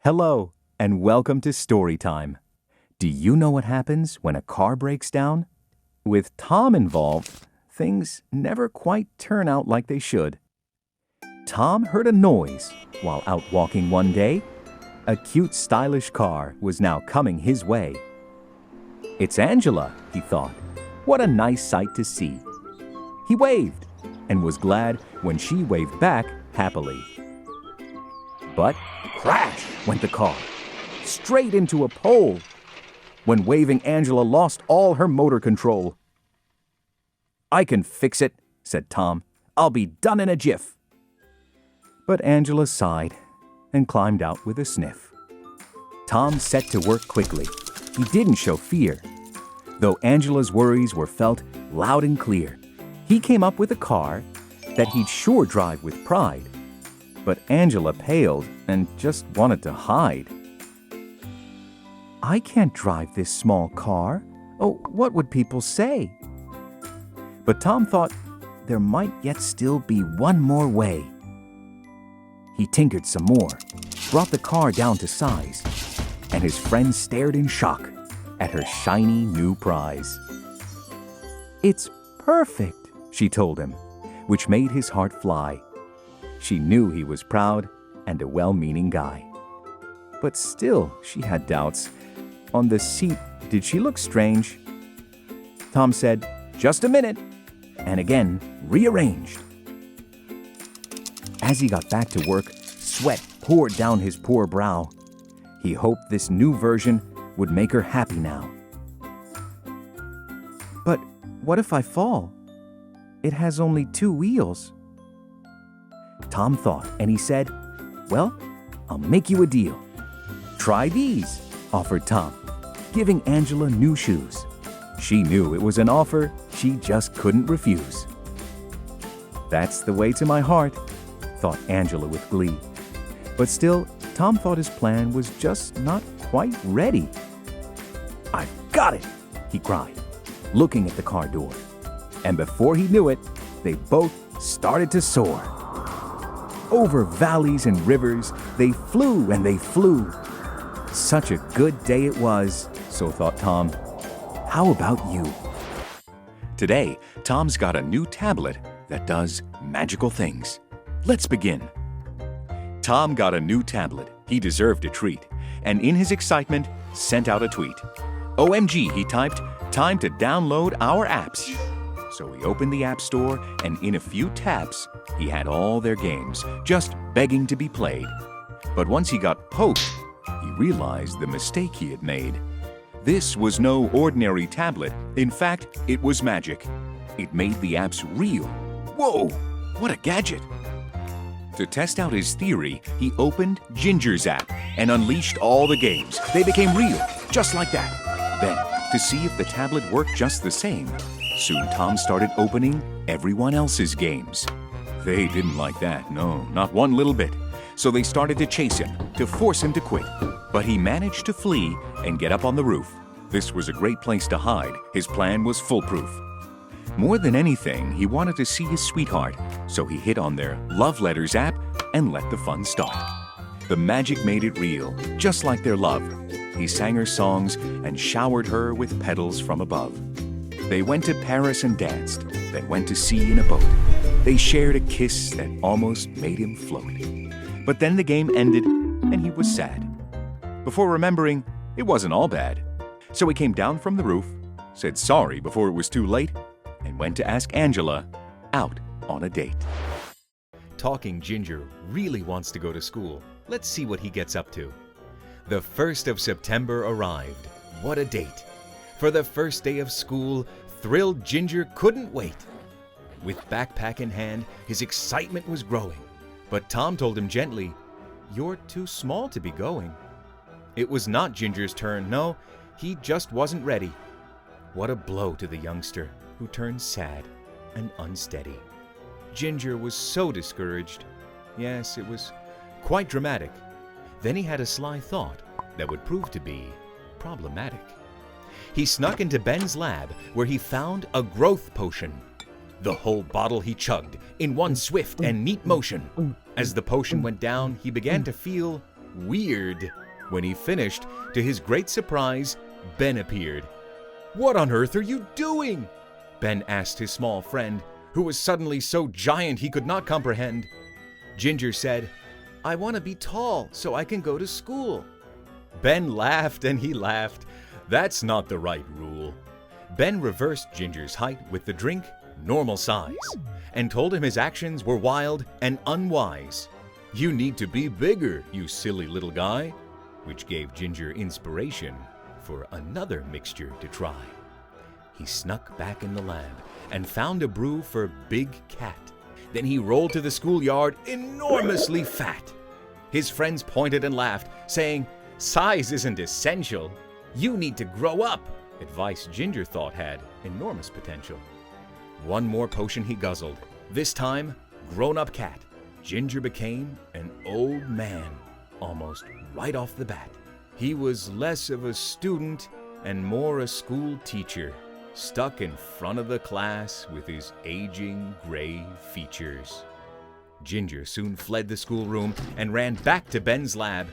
Hello, and welcome to Story Time. Do you know what happens when a car breaks down? With Tom involved, things never quite turn out like they should. Tom heard a noise while out walking one day. A cute, stylish car was now coming his way. "It's Angela," he thought. "What a nice sight to see." He waved and was glad when she waved back happily. But crash went the car, straight into a pole. When waving Angela lost all her motor control. "I can fix it," said Tom. "I'll be done in a jiff." But Angela sighed and climbed out with a sniff. Tom set to work quickly. He didn't show fear. Though Angela's worries were felt loud and clear, he came up with a car that he'd sure drive with pride. But Angela paled and just wanted to hide. "I can't drive this small car. Oh, what would people say?" But Tom thought there might yet still be one more way. He tinkered some more, brought the car down to size, and his friends stared in shock at her shiny new prize. "It's perfect," she told him, which made his heart fly. She knew he was proud and a well-meaning guy. But still, she had doubts. On the seat, did she look strange? Tom said, "Just a minute," and again rearranged. As he got back to work, sweat poured down his poor brow. He hoped this new version would make her happy now. "But what if I fall? It has only 2 wheels." Tom thought, and he said, "Well, I'll make you a deal. Try these," offered Tom, giving Angela new shoes. She knew it was an offer she just couldn't refuse. "That's the way to my heart," thought Angela with glee. But still, Tom thought his plan was just not quite ready. "I've got it!" he cried, looking at the car door. And before he knew it, they both started to soar. Over valleys and rivers, they flew and they flew. Such a good day it was, so thought Tom. How about you? Today, Tom's got a new tablet that does magical things. Let's begin. Tom got a new tablet. He deserved a treat. And in his excitement, sent out a tweet. "OMG," he typed, "time to download our apps." So he opened the App Store, and in a few taps, he had all their games, just begging to be played. But once he got poked, he realized the mistake he had made. This was no ordinary tablet. In fact, it was magic. It made the apps real. Whoa, what a gadget! To test out his theory, he opened Ginger's app and unleashed all the games. They became real, just like that. Then, to see if the tablet worked just the same, soon Tom started opening everyone else's games. They didn't like that, no, not one little bit. So they started to chase him, to force him to quit. But he managed to flee and get up on the roof. This was a great place to hide. His plan was foolproof. More than anything, he wanted to see his sweetheart, so he hit on their Love Letters app and let the fun start. The magic made it real, just like their love. He sang her songs and showered her with petals from above. They went to Paris and danced, then went to sea in a boat. They shared a kiss that almost made him float. But then the game ended, and he was sad. Before remembering, it wasn't all bad. So he came down from the roof, said sorry before it was too late, and went to ask Angela out on a date. Talking Ginger really wants to go to school. Let's see what he gets up to. The 1st of September arrived. What a date! For the first day of school, thrilled Ginger couldn't wait. With backpack in hand, his excitement was growing. But Tom told him gently, "You're too small to be going." It was not Ginger's turn, no, he just wasn't ready. What a blow to the youngster, who turned sad and unsteady. Ginger was so discouraged. Yes, it was quite dramatic. Then he had a sly thought that would prove to be problematic. He snuck into Ben's lab, where he found a growth potion. The whole bottle he chugged in one swift and neat motion. As the potion went down, he began to feel weird. When he finished, to his great surprise, Ben appeared. "What on earth are you doing?" Ben asked his small friend, who was suddenly so giant he could not comprehend. Ginger said, "I want to be tall so I can go to school." Ben laughed and he laughed. That's not the right rule. Ben reversed Ginger's height with the drink normal size and told him his actions were wild and unwise. "You need to be bigger, you silly little guy," which gave Ginger inspiration for another mixture to try. He snuck back in the lab and found a brew for Big Cat. Then he rolled to the schoolyard enormously fat. His friends pointed and laughed, saying, "Size isn't essential. You need to grow up," advice Ginger thought had enormous potential. One more potion he guzzled. This time, grown-up cat. Ginger became an old man, almost right off the bat. He was less of a student and more a school teacher, stuck in front of the class with his aging gray features. Ginger soon fled the schoolroom and ran back to Ben's lab,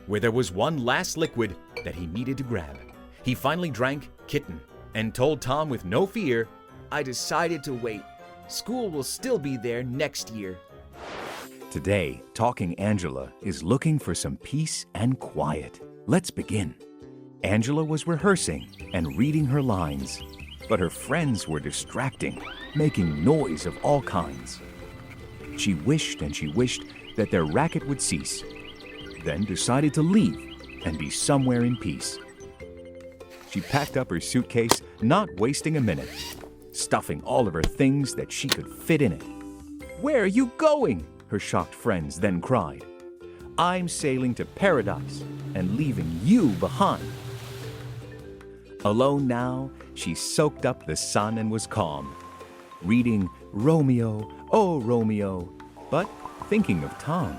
where there was one last liquid that he needed to grab. He finally drank Kitten and told Tom with no fear, "I decided to wait. School will still be there next year." Today, Talking Angela is looking for some peace and quiet. Let's begin. Angela was rehearsing and reading her lines, but her friends were distracting, making noise of all kinds. She wished and she wished that their racket would cease, then decided to leave and be somewhere in peace. She packed up her suitcase, not wasting a minute, stuffing all of her things that she could fit in it. "Where are you going?" her shocked friends then cried. "I'm sailing to paradise and leaving you behind." Alone now, she soaked up the sun and was calm, reading Romeo, oh Romeo, but thinking of Tom.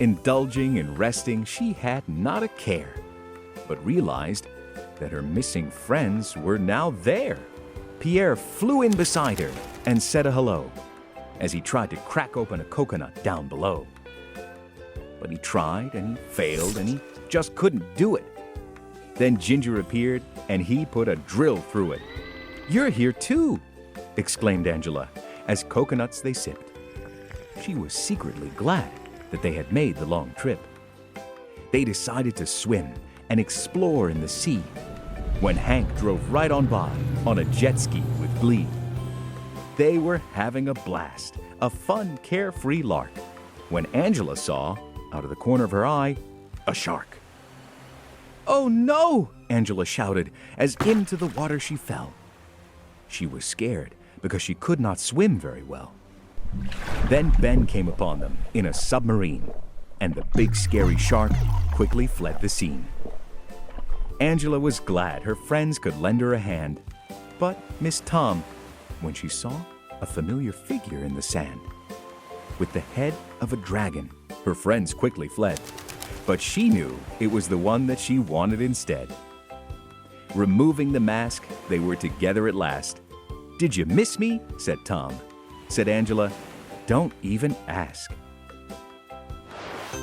Indulging and resting, she had not a care, but realized that her missing friends were now there. Pierre flew in beside her and said a hello as he tried to crack open a coconut down below. But he tried and he failed and he just couldn't do it. Then Ginger appeared and he put a drill through it. "You're here too," exclaimed Angela as coconuts they sipped. She was secretly glad that they had made the long trip. They decided to swim and explore in the sea when Hank drove right on by on a jet ski with glee. They were having a blast, a fun, carefree lark, when Angela saw, out of the corner of her eye, a shark. "Oh no!" Angela shouted as into the water she fell. She was scared because she could not swim very well. Then Ben came upon them in a submarine, and the big scary shark quickly fled the scene. Angela was glad her friends could lend her a hand, but missed Tom when she saw a familiar figure in the sand. With the head of a dragon, her friends quickly fled, but she knew it was the one that she wanted instead. Removing the mask, they were together at last. "Did you miss me?" said Tom. Said Angela, "Don't even ask."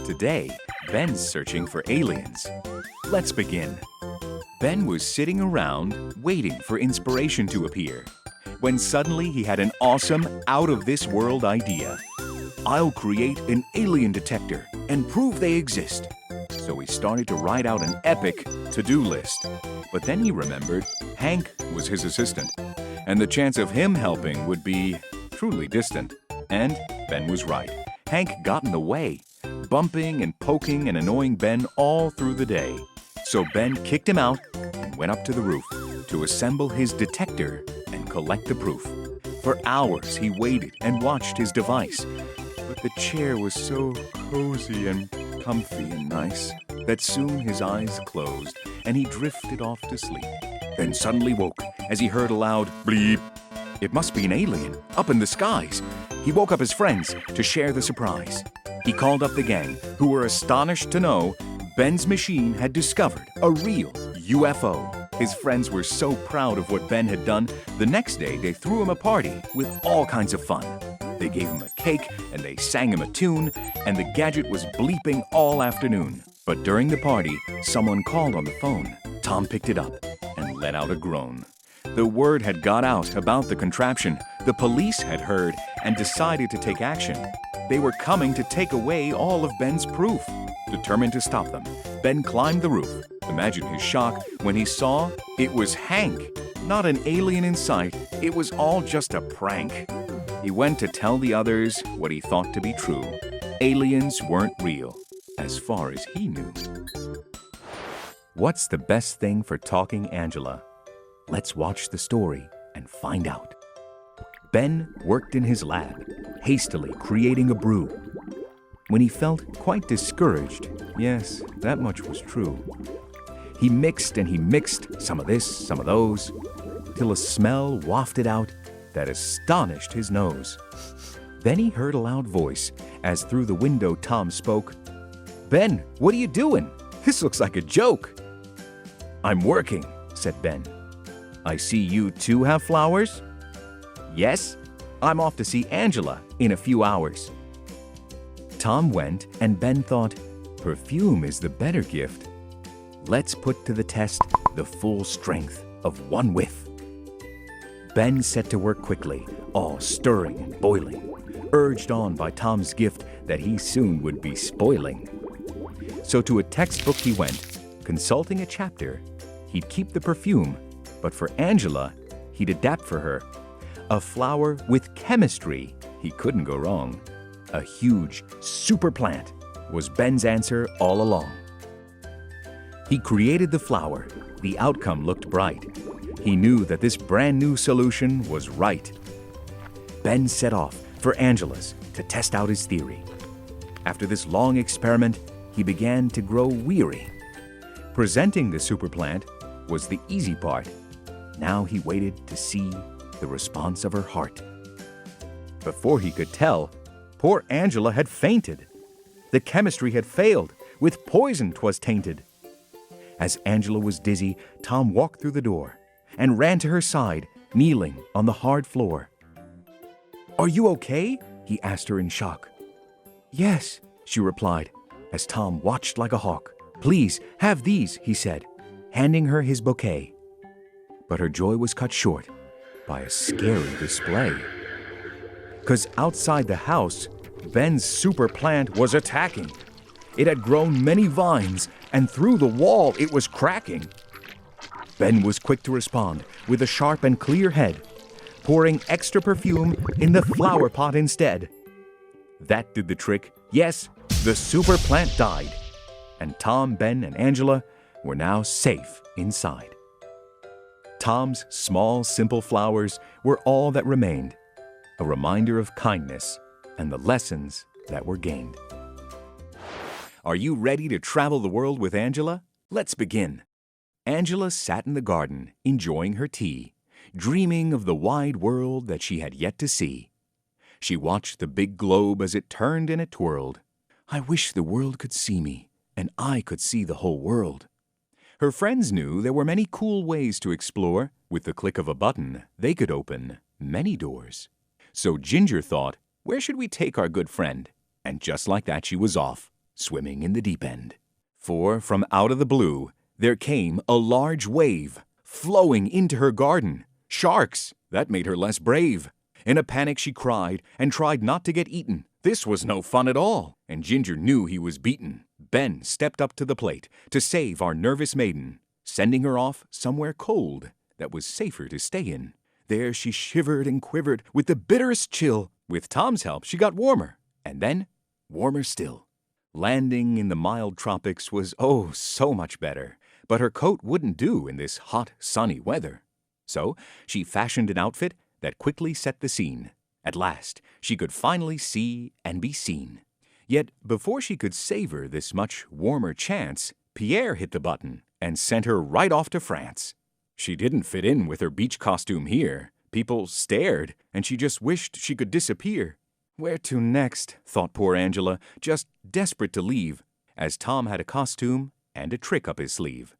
Today, Ben's searching for aliens. Let's begin. Ben was sitting around waiting for inspiration to appear, when suddenly he had an awesome, out-of-this-world idea. "I'll create an alien detector and prove they exist." So he started to write out an epic to-do list. But then he remembered Hank was his assistant, and the chance of him helping would be truly distant. And Ben was right. Hank got in the way, bumping and poking and annoying Ben all through the day. So Ben kicked him out and went up to the roof to assemble his detector and collect the proof. For hours he waited and watched his device, but the chair was so cozy and comfy and nice that soon his eyes closed and he drifted off to sleep. Then suddenly woke as he heard a loud bleep. It must be an alien up in the skies. He woke up his friends to share the surprise. He called up the gang, who were astonished to know Ben's machine had discovered a real UFO. His friends were so proud of what Ben had done, the next day they threw him a party with all kinds of fun. They gave him a cake, and they sang him a tune, and the gadget was bleeping all afternoon. But during the party, someone called on the phone. Tom picked it up and let out a groan. The word had got out about the contraption. The police had heard and decided to take action. They were coming to take away all of Ben's proof. Determined to stop them, Ben climbed the roof. Imagine his shock when he saw it was Hank. Not an alien in sight, it was all just a prank. He went to tell the others what he thought to be true. Aliens weren't real, as far as he knew. What's the best thing for talking Angela? Let's watch the story and find out. Ben worked in his lab, hastily creating a brew. When he felt quite discouraged, yes, that much was true, he mixed and he mixed some of this, some of those, till a smell wafted out that astonished his nose. Then he heard a loud voice as through the window Tom spoke. "Ben, what are you doing? This looks like a joke." "I'm working," said Ben. "I see you too have flowers?" "Yes, I'm off to see Angela in a few hours." Tom went, and Ben thought, perfume is the better gift. Let's put to the test the full strength of one whiff. Ben set to work quickly, all stirring and boiling, urged on by Tom's gift that he soon would be spoiling. So to a textbook he went, consulting a chapter. He'd keep the perfume, but for Angela, he'd adapt for her. A flower with chemistry, he couldn't go wrong. A huge super plant was Ben's answer all along. He created the flower. The outcome looked bright. He knew that this brand new solution was right. Ben set off for Angela's to test out his theory. After this long experiment, he began to grow weary. Presenting the super plant was the easy part. Now he waited to see the response of her heart. Before he could tell, poor Angela had fainted. The chemistry had failed, with poison 'twas tainted. As Angela was dizzy, Tom walked through the door and ran to her side, kneeling on the hard floor. "Are you okay?" he asked her in shock. "Yes," she replied, as Tom watched like a hawk. "Please, have these," he said, handing her his bouquet. But her joy was cut short by a scary display. 'Cause outside the house, Ben's super plant was attacking. It had grown many vines, and through the wall it was cracking. Ben was quick to respond with a sharp and clear head, pouring extra perfume in the flower pot instead. That did the trick. Yes, the super plant died, and Tom, Ben, and Angela were now safe inside. Tom's small, simple flowers were all that remained, a reminder of kindness and the lessons that were gained. Are you ready to travel the world with Angela? Let's begin. Angela sat in the garden, enjoying her tea, dreaming of the wide world that she had yet to see. She watched the big globe as it turned and it twirled. I wish the world could see me, and I could see the whole world. Her friends knew there were many cool ways to explore. With the click of a button, they could open many doors. So Ginger thought, where should we take our good friend? And just like that, she was off, swimming in the deep end. For from out of the blue, there came a large wave, flowing into her garden. Sharks! That made her less brave. In a panic, she cried and tried not to get eaten. This was no fun at all, and Ginger knew he was beaten. Ben stepped up to the plate to save our nervous maiden, sending her off somewhere cold that was safer to stay in. There she shivered and quivered with the bitterest chill. With Tom's help, she got warmer, and then warmer still. Landing in the mild tropics was oh so much better, but her coat wouldn't do in this hot, sunny weather. So she fashioned an outfit that quickly set the scene. At last, she could finally see and be seen. Yet before she could savor this much warmer chance, Pierre hit the button and sent her right off to France. She didn't fit in with her beach costume here. People stared, and she just wished she could disappear. Where to next, thought poor Angela, just desperate to leave, as Tom had a costume and a trick up his sleeve.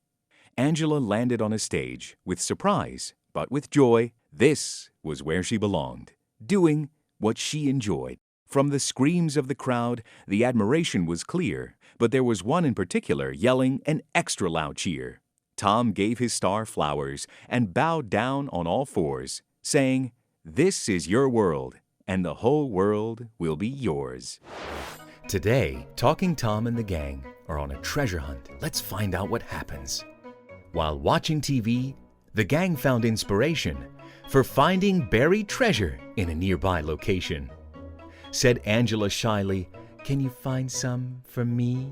Angela landed on a stage with surprise, but with joy. This was where she belonged, doing what she enjoyed. From the screams of the crowd, the admiration was clear, but there was one in particular yelling an extra loud cheer. Tom gave his star flowers and bowed down on all fours, saying, "This is your world, and the whole world will be yours." Today, Talking Tom and the gang are on a treasure hunt. Let's find out what happens. While watching TV, the gang found inspiration for finding buried treasure in a nearby location. Said Angela shyly, "Can you find some for me?"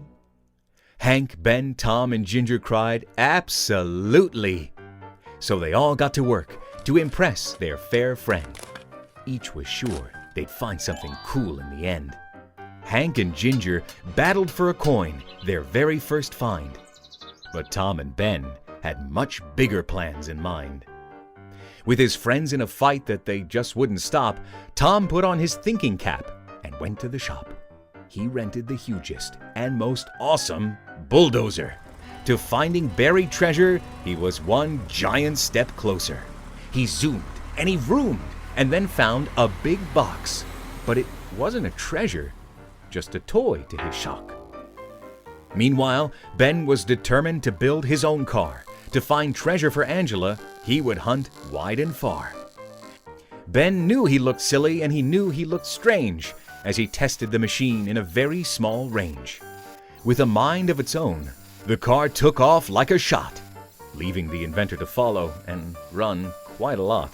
Hank, Ben, Tom, and Ginger cried, "Absolutely!" So they all got to work to impress their fair friend. Each was sure they'd find something cool in the end. Hank and Ginger battled for a coin, their very first find. But Tom and Ben had much bigger plans in mind. With his friends in a fight that they just wouldn't stop, Tom put on his thinking cap and went to the shop. He rented the hugest and most awesome bulldozer. To finding buried treasure, he was one giant step closer. He zoomed and he roomed and then found a big box. But it wasn't a treasure, just a toy to his shock. Meanwhile, Ben was determined to build his own car. To find treasure for Angela, he would hunt wide and far. Ben knew he looked silly and he knew he looked strange as he tested the machine in a very small range. With a mind of its own, the car took off like a shot, leaving the inventor to follow and run quite a lot.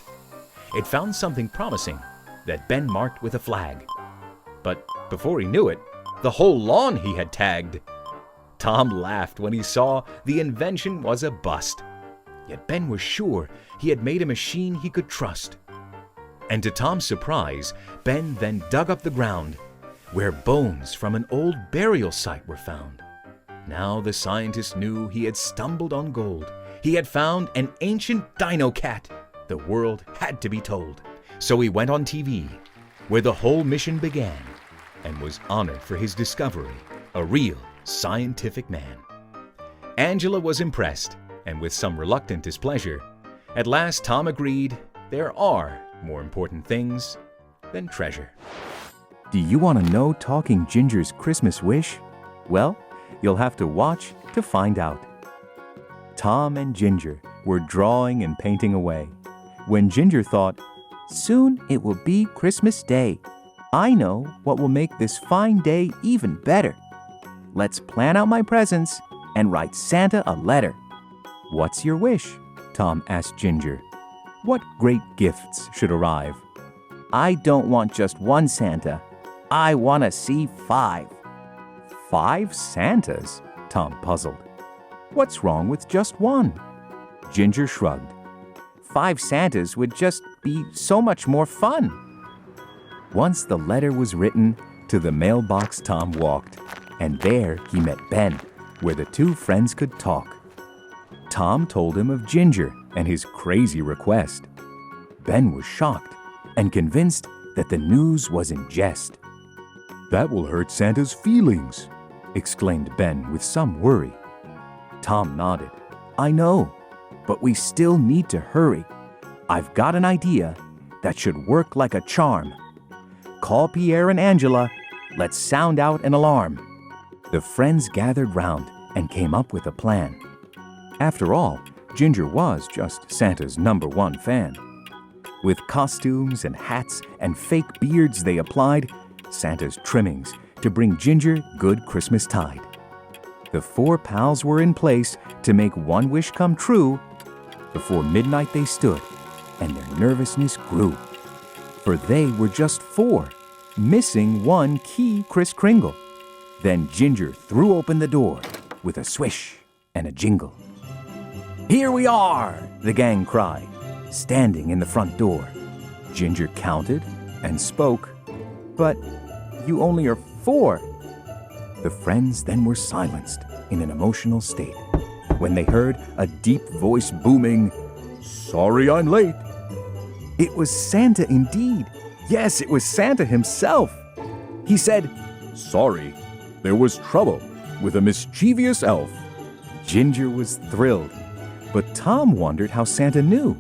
It found something promising that Ben marked with a flag. But before he knew it, the whole lawn he had tagged. Tom laughed when he saw the invention was a bust. Yet Ben was sure he had made a machine he could trust. And to Tom's surprise, Ben then dug up the ground, where bones from an old burial site were found. Now the scientist knew he had stumbled on gold. He had found an ancient dino cat. The world had to be told. So he went on TV, where the whole mission began, and was honored for his discovery, a real scientific man. Angela was impressed, and with some reluctant displeasure, at last Tom agreed there are more important things than treasure. Do you want to know Talking Ginger's Christmas wish? Well, you'll have to watch to find out. Tom and Ginger were drawing and painting away when Ginger thought, "Soon it will be Christmas Day. I know what will make this fine day even better. Let's plan out my presents and write Santa a letter." "What's your wish?" Tom asked Ginger. "What great gifts should arrive?" "I don't want just one Santa. I want to see 5. 5 Santas? Tom puzzled. "What's wrong with just one?" Ginger shrugged. 5 Santas would just be so much more fun. Once the letter was written, to the mailbox Tom walked, and there he met Ben, where the two friends could talk. Tom told him of Ginger and his crazy request. Ben was shocked and convinced that the news was in jest. "That will hurt Santa's feelings," exclaimed Ben with some worry. Tom nodded. "I know, but we still need to hurry. I've got an idea that should work like a charm. Call Pierre and Angela. Let's sound out an alarm." The friends gathered round and came up with a plan. After all, Ginger was just Santa's #1 fan. With costumes and hats and fake beards they applied Santa's trimmings to bring Ginger good Christmas tide. The 4 pals were in place to make one wish come true. Before midnight they stood, and their nervousness grew. For they were just 4, missing one key Kris Kringle. Then Ginger threw open the door with a swish and a jingle. "Here we are!" the gang cried, standing in the front door. Ginger counted and spoke, "But you only are 4. The friends then were silenced in an emotional state when they heard a deep voice booming, "Sorry I'm late." It was Santa indeed. Yes, it was Santa himself. He said, "Sorry, there was trouble with a mischievous elf." Ginger was thrilled, but Tom wondered how Santa knew,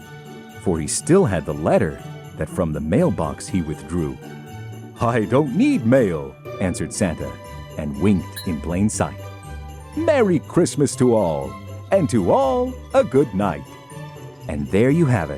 for he still had the letter that from the mailbox he withdrew. I don't need mail, answered Santa, and winked in plain sight. Merry Christmas to all, and to all a good night. And there you have it.